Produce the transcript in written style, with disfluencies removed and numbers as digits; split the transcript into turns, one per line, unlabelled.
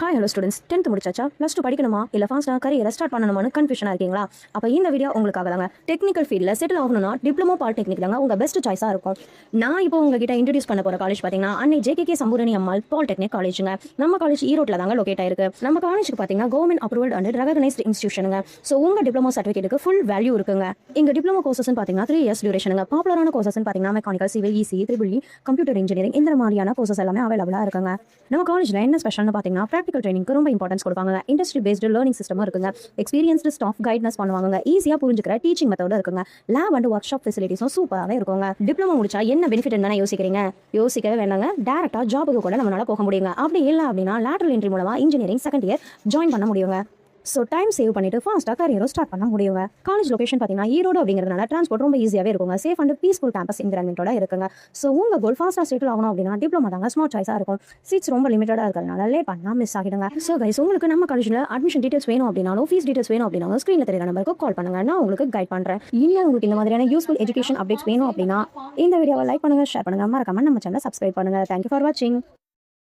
Hi hello students, 10th முடிச்சாச்சா? Plus two படிக்கணுமா இல்லை ஃபாஸ்ட்டாக கரியரை ஸ்டார்ட் பண்ணணுமான்னு கன்ஃபியூஷனாக இருக்கீங்களா? அப்போ இந்த வீடியோ உங்களுக்காக தாங்க. டெக்னிக்கல் ஃபீல்டில் செட்டில் ஆகணும்னா டிப்ளமோ பாலிடெக்னிக் தாங்க உங்கள் பெஸ்ட் சாய்ஸாக இருக்கும். நான் இப்போ உங்ககிட்ட இன்ட்ரடியூஸ் பண்ண போகிற காலேஜ் பார்த்தீங்கன்னா அன்னை JKK சம்பூரணி அம்மாள் பாலிடெக்னிக் காலேஜுங்க. நம்ம காலேஜ் ஈரோட்டில் தாங்க லொக்கேட் ஆயிருக்கு. நம்ம காலேஜுக்கு பார்த்தீங்கன்னா கவர்மெண்ட் அப்ரூவல் அண்ட் ரெகனைஸ்ட் இன்ஸ்டியூஷனுங்க. ஸோ உங்கள் டிப்ளமோ சர்டிஃபிகேட்டுக்கு ஃபுல் வேல்யூ இருக்குங்க. இங்கே டிப்ளமோ கோர்சஸ் பார்த்தீங்கன்னா 3 years டியூரேஷனுங்க. பாப்புலரான கோர்சஸ் பார்த்தீங்கன்னா mechanical, civil, ECE, EEE, computer engineering இந்த மாதிரியான கோர்சஸ் எல்லாமே அவைலபிளாக இருக்குங்க. நம்ம காலேஜில் என்ன ஸ்பெஷல்னு பார்த்தீங்கன்னா ப்ராக்டிகல் ட்ரைனிங்க்கு ரொம்ப இம்பார்ட்டன்ஸ் கொடுப்பாங்க. இண்டஸ்ட்ரி பேஸ்டு லேர்னிங் சிஸ்டமும் இருக்குங்க. எக்ஸ்பீரியன்ஸ்டு ஸ்டாஃப் கைட்னஸ் பண்ணுவாங்க. ஈஸியாக புரிஞ்சுக்கிற டீச்சிங் மெத்தோட இருக்குங்க. லேப் அண்ட் ஒர்க் ஷாப் ஃபெசிலிட்டிஸும் சூப்பராகவே இருக்குங்க. டிப்ளமோ முடிச்சா என்ன பெனிஃபிட் என்ன யோசிக்கிறீங்க? யோசிக்கவே வேண்டாங்க. டேரக்டாக ஜாபுக்கு கூட நம்மளால போக முடியுங்க. அப்படி இல்லை அப்படின்னா லேட்டரல் என்ட்ரி மூலமா இன்ஜினியரிங் செகண்ட் இயர் ஜாயின் பண்ண முடியுங்க. ஸோ டைம் சேவ் பண்ணிட்டு ஃபாஸ்ட்டாக கரியரும் ஸ்டார்ட் பண்ண முடியுங்க. காலேஜ் லொகேஷன் பார்த்தீங்கன்னா ஈரோடு அப்படிங்கிறதுனால டிரான்ஸ்போர்ட் ரொம்ப ஈஸியாகவே இருக்குங்க. சேஃப் அண்ட் பீஸ்ஃபுல் கேம்பஸ் என்விரான்மெண்ட்டோட இருக்குங்க. ஸோ உங்கள் கோல் ஃபாஸ்ட்டாக செட்டில் ஆகணும் அப்படின்னா டிப்ளமா தாங்க ஸ்மார்ட் சாய்ஸாக இருக்கும். சீட்ஸ் ரொம்ப லிமிட்டடாக இருக்கிறதுனால லேட் பண்ணால் மிஸ் ஆகிடுங்க. ஸோ கைஸ், உங்களுக்கு நம்ம காலேஜில் அட்மிஷன் டீட்டெயில்ஸ் வேணும் அப்படின்னாலும் ஃபீஸ் டீட்டெயில்ஸ் வேணும் அப்படின்னாலும் ஸ்க்ரீனில் தெரியுற நம்பருக்கு கால் பண்ணுங்க. நான் உங்களுக்கு கைட் பண்ணுறேன். இன்னும் உங்களுக்கு இந்த மாதிரியான யூஸ்ஃபுல் எஜுகேஷன் அப்டேட்ஸ் வேணும் அப்படின்னா இந்த வீடியோவை லைக் பண்ணுங்க, ஷேர் பண்ணுங்க, மறக்காம நம்ம சேனலை சப்ஸ்கிரைப் பண்ணுங்க. தேங்க்யூ ஃபார் வாட்சிங்.